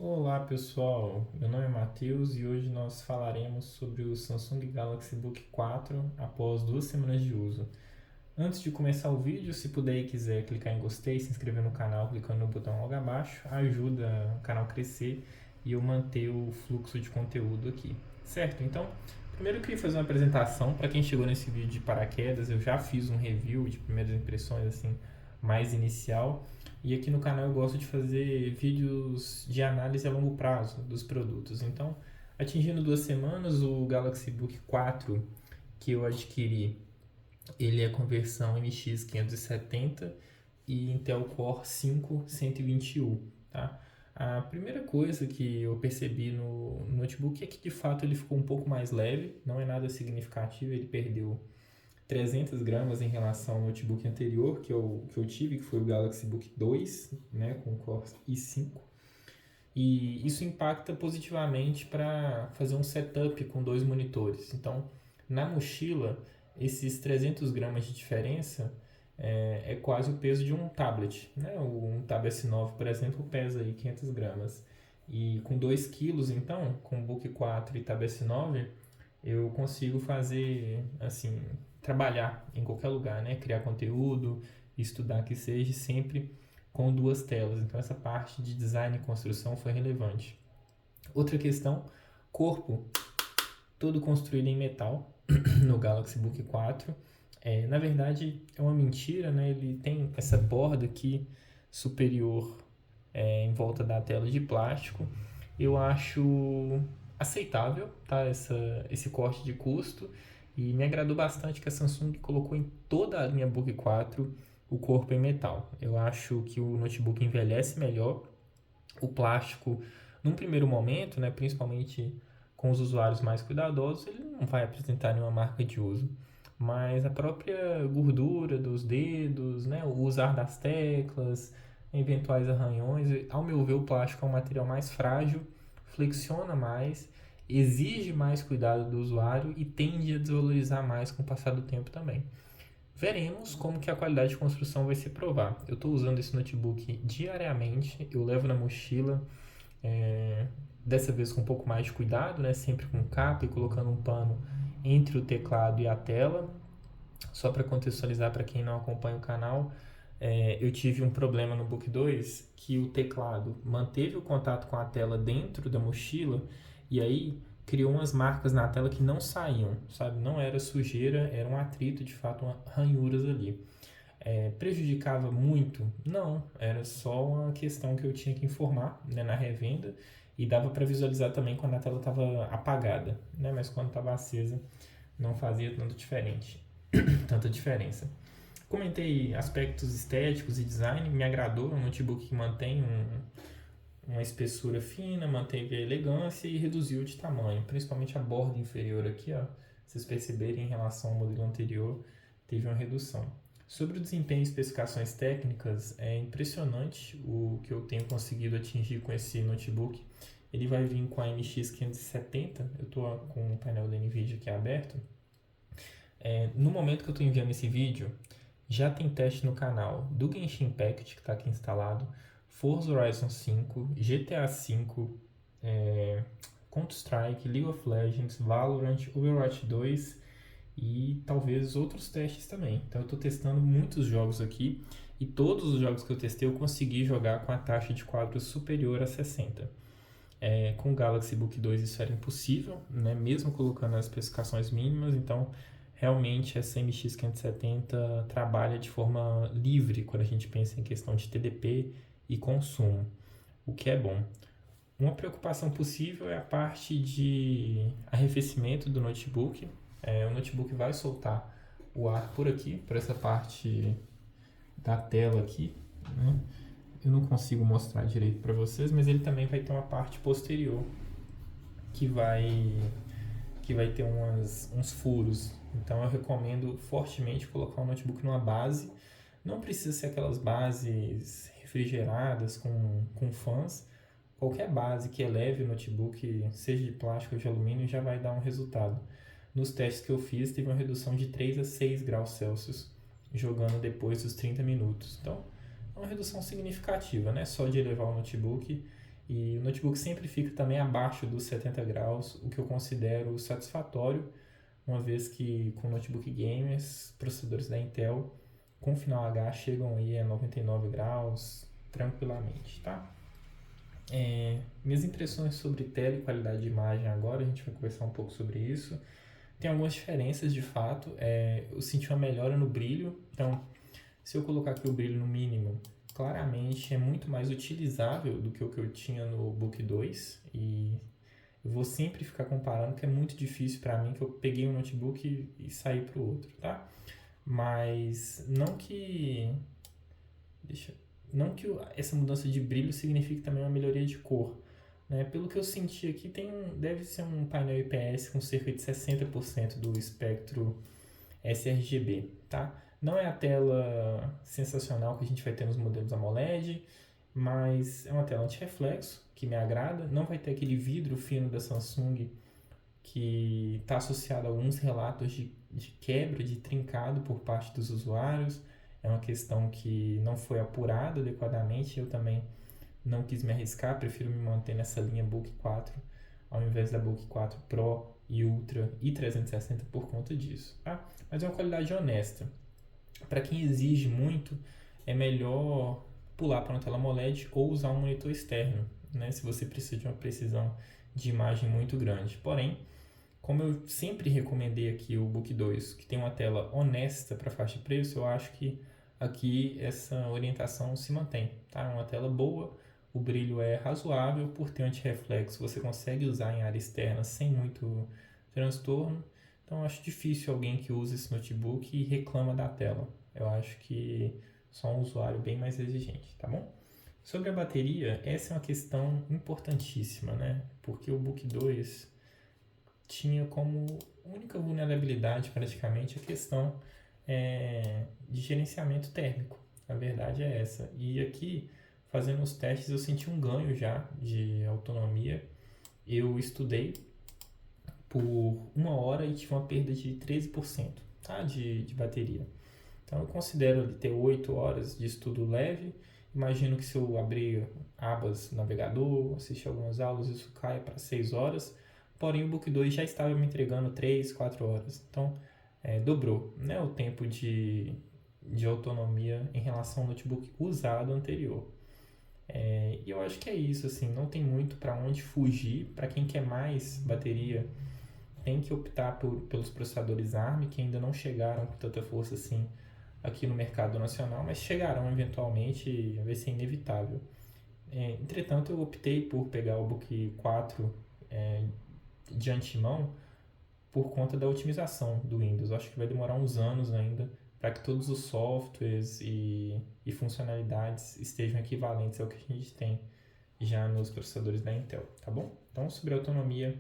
Olá pessoal, meu nome é Matheus e hoje nós falaremos sobre o Samsung Galaxy Book 4 após 2 semanas de uso. Antes de começar o vídeo, se puder e quiser clicar em gostei, se inscrever no canal clicando no botão logo abaixo, ajuda o canal a crescer e eu manter o fluxo de conteúdo aqui, certo? Então, primeiro eu queria fazer uma apresentação para quem chegou nesse vídeo de paraquedas. Eu já fiz um review de primeiras impressões assim mais inicial. E aqui no canal eu gosto de fazer vídeos de análise a longo prazo dos produtos. Então, atingindo 2 semanas, o Galaxy Book 4 que eu adquiri, ele é com versão MX 570 e Intel Core 5 120U, tá? A primeira coisa que eu percebi no notebook é que de fato ele ficou um pouco mais leve, não é nada significativo, ele perdeu 300 gramas em relação ao notebook anterior que eu tive, que foi o Galaxy Book 2, né, com Core i5. E isso impacta positivamente para fazer um setup com dois monitores. Então, na mochila, esses 300 gramas de diferença é quase o peso de um tablet. Né? Um Tab S9, por exemplo, pesa aí 500 gramas. E com 2 quilos, então, com o Book 4 e Tab S9, eu consigo fazer, assim, trabalhar em qualquer lugar, né? Criar conteúdo, estudar que seja, sempre com duas telas. Então essa parte de design e construção foi relevante. Outra questão, corpo, todo construído em metal no Galaxy Book 4. Na verdade é uma mentira, né? Ele tem essa borda aqui superior em volta da tela de plástico. Eu acho aceitável, tá? Esse corte de custo, e me agradou bastante que a Samsung colocou em toda a linha Book 4 o corpo em metal. Eu acho que o notebook envelhece melhor. O plástico, num primeiro momento, né, principalmente com os usuários mais cuidadosos, ele não vai apresentar nenhuma marca de uso. Mas a própria gordura dos dedos, né, o usar das teclas, eventuais arranhões, ao meu ver, o plástico é um material mais frágil, flexiona mais, exige mais cuidado do usuário e tende a desvalorizar mais com o passar do tempo também. Veremos como que a qualidade de construção vai se provar. Eu estou usando esse notebook diariamente, eu levo na mochila, é, dessa vez com um pouco mais de cuidado, né? Sempre com capa e colocando um pano entre o teclado e a tela. Só para contextualizar para quem não acompanha o canal, eu tive um problema no Book 2 que o teclado manteve o contato com a tela dentro da mochila e aí criou umas marcas na tela que não saíam, sabe? Não era sujeira, era um atrito, de fato, ranhuras ali. Prejudicava muito? Não, era só uma questão que eu tinha que informar, né, na revenda, e dava para visualizar também quando a tela estava apagada, né? Mas quando estava acesa não fazia tanta diferença. Comentei aspectos estéticos e design, me agradou, é um notebook que mantém uma espessura fina, manteve a elegância e reduziu de tamanho, principalmente a borda inferior aqui, ó, vocês perceberem em relação ao modelo anterior, teve uma redução. Sobre o desempenho e especificações técnicas, é impressionante o que eu tenho conseguido atingir com esse notebook. Ele vai vir com a MX 570, eu estou com o painel da NVIDIA aqui aberto. No momento que eu estou enviando esse vídeo, já tem teste no canal do Genshin Impact, que está aqui instalado, Forza Horizon 5, GTA 5, Counter-Strike, League of Legends, Valorant, Overwatch 2 e talvez outros testes também. Então eu estou testando muitos jogos aqui e todos os jogos que eu testei eu consegui jogar com a taxa de quadros superior a 60. Com o Galaxy Book 2 isso era impossível, né? Mesmo colocando as especificações mínimas, então realmente essa MX 570 trabalha de forma livre quando a gente pensa em questão de TDP e consumo, o que é bom. Uma preocupação possível é a parte de arrefecimento do notebook. O notebook vai soltar o ar por aqui, por essa parte da tela aqui, né? Eu não consigo mostrar direito para vocês, mas ele também vai ter uma parte posterior que vai ter uns furos. Então eu recomendo fortemente colocar o notebook numa base. Não precisa ser aquelas bases refrigeradas com fãs. Qualquer base que eleve o notebook, seja de plástico ou de alumínio, já vai dar um resultado. Nos testes que eu fiz, teve uma redução de 3 a 6 graus Celsius, jogando depois dos 30 minutos. Então, é uma redução significativa, né? Só de elevar o notebook E o notebook sempre fica também abaixo dos 70 graus, o que eu considero satisfatório, uma vez que com notebook gamers, processadores da Intel com final H chegam aí a 99 graus tranquilamente, tá? Minhas impressões sobre tela e qualidade de imagem agora, a gente vai conversar um pouco sobre isso. Tem algumas diferenças de fato, eu senti uma melhora no brilho, então se eu colocar aqui o brilho no mínimo, claramente é muito mais utilizável do que o que eu tinha no Book 2 e eu vou sempre ficar comparando, que é muito difícil para mim, que eu peguei um notebook e saí para o outro, tá? Mas essa mudança de brilho signifique também uma melhoria de cor. Né? Pelo que eu senti aqui, deve ser um painel IPS com cerca de 60% do espectro sRGB. Tá? Não é a tela sensacional que a gente vai ter nos modelos AMOLED, mas é uma tela anti-reflexo, que me agrada. Não vai ter aquele vidro fino da Samsung que está associado a alguns relatos de quebra, de trincado por parte dos usuários. É uma questão que não foi apurada adequadamente. Eu também não quis me arriscar, prefiro me manter nessa linha Book 4 ao invés da Book 4 Pro e Ultra e 360 por conta disso. Tá? Mas é uma qualidade honesta. Para quem exige muito, é melhor pular para uma tela AMOLED ou usar um monitor externo, né? Se você precisa de uma precisão de imagem muito grande. Porém, como eu sempre recomendei aqui o Book 2, que tem uma tela honesta para faixa de preço, eu acho que aqui essa orientação se mantém. Tá? É uma tela boa, o brilho é razoável, por ter anti-reflexo você consegue usar em área externa sem muito transtorno. Então eu acho difícil alguém que usa esse notebook e reclama da tela. Eu acho que só um usuário bem mais exigente, tá bom? Sobre a bateria, essa é uma questão importantíssima, né? Porque o Book 2 tinha como única vulnerabilidade praticamente a questão de gerenciamento térmico. A verdade é essa. E aqui, fazendo os testes, eu senti um ganho já de autonomia. Eu estudei por 1 hora e tive uma perda de 13%, tá? de bateria. Então eu considero ter 8 horas de estudo leve. Imagino que se eu abrir abas no navegador, assistir algumas aulas, isso caia para 6 horas. Porém, o Book 2 já estava me entregando 3, 4 horas. Então, dobrou, né, o tempo de autonomia em relação ao notebook usado anterior. E eu acho que é isso, assim, não tem muito para onde fugir. Para quem quer mais bateria, tem que optar pelos processadores ARM, que ainda não chegaram com tanta força assim aqui no mercado nacional, mas chegarão eventualmente e vai ser inevitável. Entretanto, eu optei por pegar o Book 4 de antemão por conta da otimização do Windows. Eu acho que vai demorar uns anos ainda para que todos os softwares e funcionalidades estejam equivalentes ao que a gente tem já nos processadores da Intel, tá bom? Então, sobre autonomia,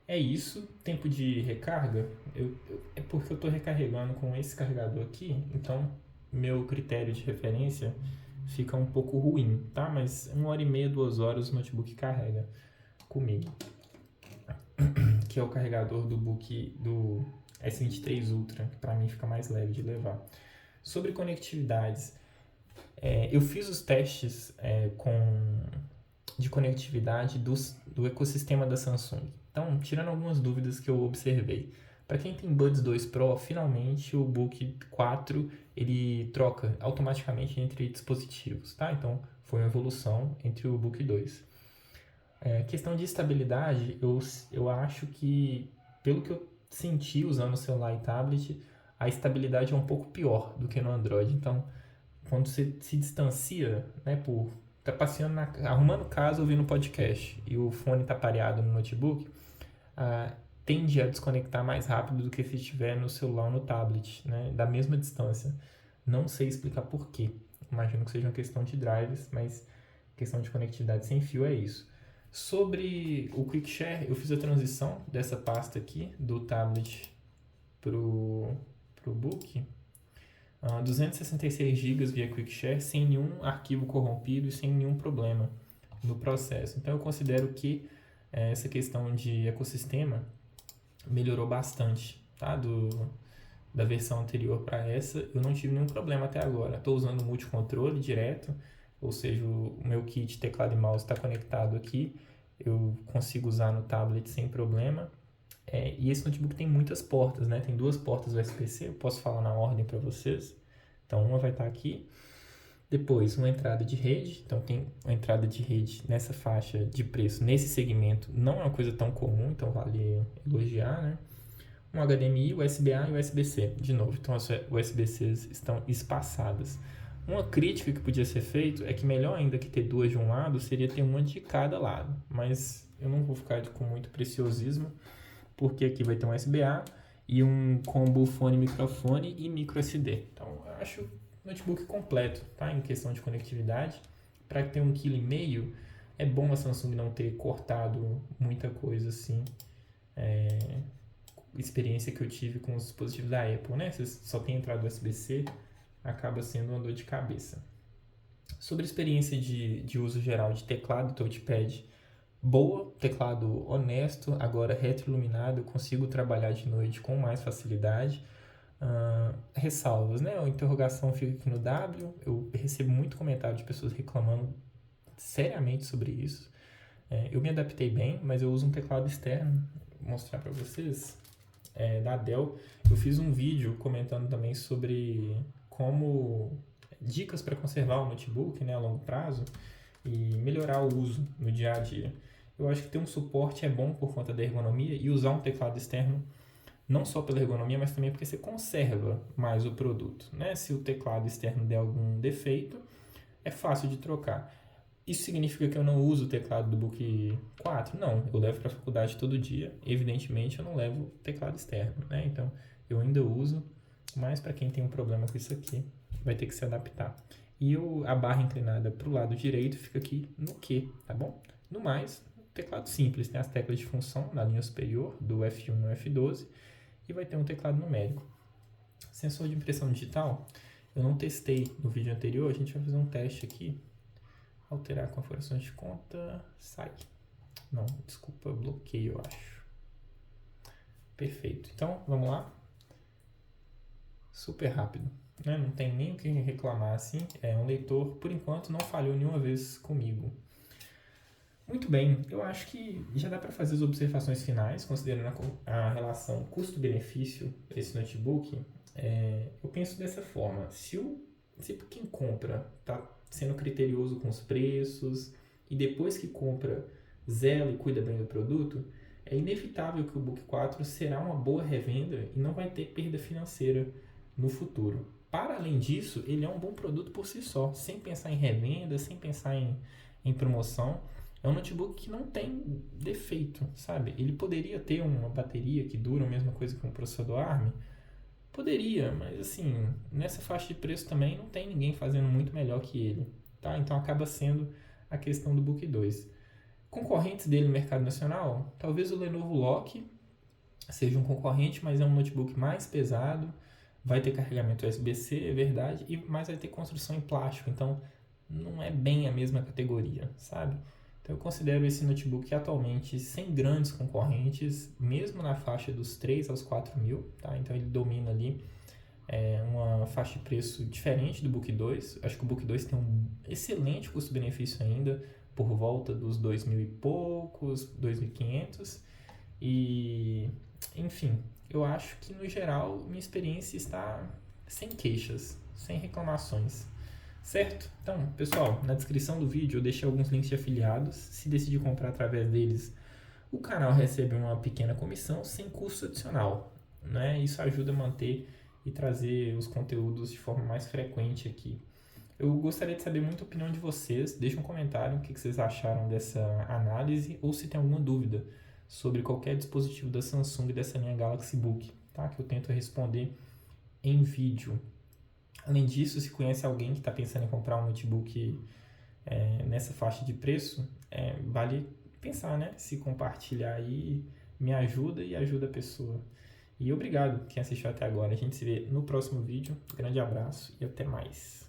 é isso. Tempo de recarga, é porque eu estou recarregando com esse carregador aqui, então meu critério de referência fica um pouco ruim, tá? Mas 1 hora e meia, 2 horas o notebook carrega comigo, que é o carregador do S23 Ultra, que para mim fica mais leve de levar. Sobre conectividades, eu fiz os testes de conectividade do ecossistema da Samsung. Então, tirando algumas dúvidas que eu observei. Para quem tem Buds 2 Pro, finalmente o Book 4 ele troca automaticamente entre dispositivos, tá? Então, foi uma evolução entre o Book 2. Questão de estabilidade, eu acho que, pelo que eu senti usando o celular e tablet, a estabilidade é um pouco pior do que no Android. Então, quando você se distancia, né, tá passeando, arrumando casa ouvindo podcast e o fone tá pareado no notebook, tende a desconectar mais rápido do que se estiver no celular ou no tablet, né, da mesma distância. Não sei explicar por quê. Imagino que seja uma questão de drivers, mas questão de conectividade sem fio é isso. Sobre o Quick Share, eu fiz a transição dessa pasta aqui, do tablet pro Book. 266 GB via Quick Share, sem nenhum arquivo corrompido e sem nenhum problema no processo. Então eu considero que essa questão de ecossistema melhorou bastante, tá? Da versão anterior para essa, eu não tive nenhum problema até agora. Estou usando o multicontrole direto, ou seja, o meu kit teclado e mouse está conectado aqui, eu consigo usar no tablet sem problema. E esse notebook tem muitas portas, né? Tem 2 portas USB-C, eu posso falar na ordem para vocês. Então, uma vai estar aqui. Depois, uma entrada de rede. Então, tem uma entrada de rede nessa faixa de preço, nesse segmento. Não é uma coisa tão comum, então vale elogiar, né? Um HDMI, USB-A e USB-C. De novo, então as USB-Cs estão espaçadas. Uma crítica que podia ser feita é que melhor ainda que ter 2 de um lado seria ter uma de cada lado. Mas eu não vou ficar com muito preciosismo, porque aqui vai ter um USB-A e um combo fone-microfone e micro SD. Então, eu acho o notebook completo, tá? Em questão de conectividade. Para ter 1,5 kg, é bom a Samsung não ter cortado muita coisa assim. Experiência que eu tive com os dispositivos da Apple, né? Se só tem entrada USB-C, acaba sendo uma dor de cabeça. Sobre a experiência de uso geral de teclado e touchpad, boa, teclado honesto, agora retroiluminado, eu consigo trabalhar de noite com mais facilidade. Ressalvas, né? A interrogação fica aqui no W, eu recebo muito comentário de pessoas reclamando seriamente sobre isso. Eu me adaptei bem, mas eu uso um teclado externo, vou mostrar para vocês, da Dell. Eu fiz um vídeo comentando também sobre como dicas para conservar o notebook, né, a longo prazo e melhorar o uso no dia a dia. Eu acho que ter um suporte é bom por conta da ergonomia e usar um teclado externo não só pela ergonomia, mas também porque você conserva mais o produto, né? Se o teclado externo der algum defeito, é fácil de trocar. Isso significa que eu não uso o teclado do Book 4? Não, eu levo para a faculdade todo dia. Evidentemente, eu não levo teclado externo, né? Então, eu ainda uso, mas para quem tem um problema com isso aqui, vai ter que se adaptar. E a barra inclinada para o lado direito fica aqui no Q, tá bom? No mais, teclado simples, tem as teclas de função na linha superior, do F1 e F12, e vai ter um teclado numérico. Sensor de impressão digital, eu não testei no vídeo anterior, a gente vai fazer um teste aqui. Alterar configurações de conta, sai. Não, desculpa, bloqueio, eu acho. Perfeito. Então, vamos lá. Super rápido, né? Não tem nem o que reclamar assim. Um leitor, por enquanto, não falhou nenhuma vez comigo. Muito bem, eu acho que já dá para fazer as observações finais, considerando a relação custo-benefício desse notebook. Eu penso dessa forma: se quem compra está sendo criterioso com os preços e depois que compra zela e cuida bem do produto, é inevitável que o Book 4 será uma boa revenda e não vai ter perda financeira no futuro. Para além disso, ele é um bom produto por si só, sem pensar em revenda, sem pensar em promoção. É um notebook que não tem defeito, sabe? Ele poderia ter uma bateria que dura a mesma coisa que um processador ARM? Poderia, mas assim, nessa faixa de preço também não tem ninguém fazendo muito melhor que ele, tá? Então acaba sendo a questão do Book 2. Concorrentes dele no mercado nacional, talvez o Lenovo Lock seja um concorrente, mas é um notebook mais pesado, vai ter carregamento USB-C, é verdade, mas vai ter construção em plástico, então não é bem a mesma categoria, sabe? Então eu considero esse notebook atualmente sem grandes concorrentes, mesmo na faixa dos 3 aos 4 mil, tá? Então ele domina ali uma faixa de preço diferente do Book 2. Acho que o Book 2 tem um excelente custo-benefício ainda, por volta dos 2.000 e poucos, 2.500. E, enfim, eu acho que no geral minha experiência está sem queixas, sem reclamações. Certo? Então, pessoal, na descrição do vídeo eu deixei alguns links de afiliados. Se decidir comprar através deles, o canal recebe uma pequena comissão sem custo adicional, né? Isso ajuda a manter e trazer os conteúdos de forma mais frequente aqui. Eu gostaria de saber muita opinião de vocês. Deixa um comentário o que vocês acharam dessa análise ou se tem alguma dúvida sobre qualquer dispositivo da Samsung dessa linha Galaxy Book, tá? Que eu tento responder em vídeo. Além disso, se conhece alguém que está pensando em comprar um notebook nessa faixa de preço, vale pensar, né? Se compartilhar aí, me ajuda e ajuda a pessoa. E obrigado quem assistiu até agora. A gente se vê no próximo vídeo. Grande abraço e até mais.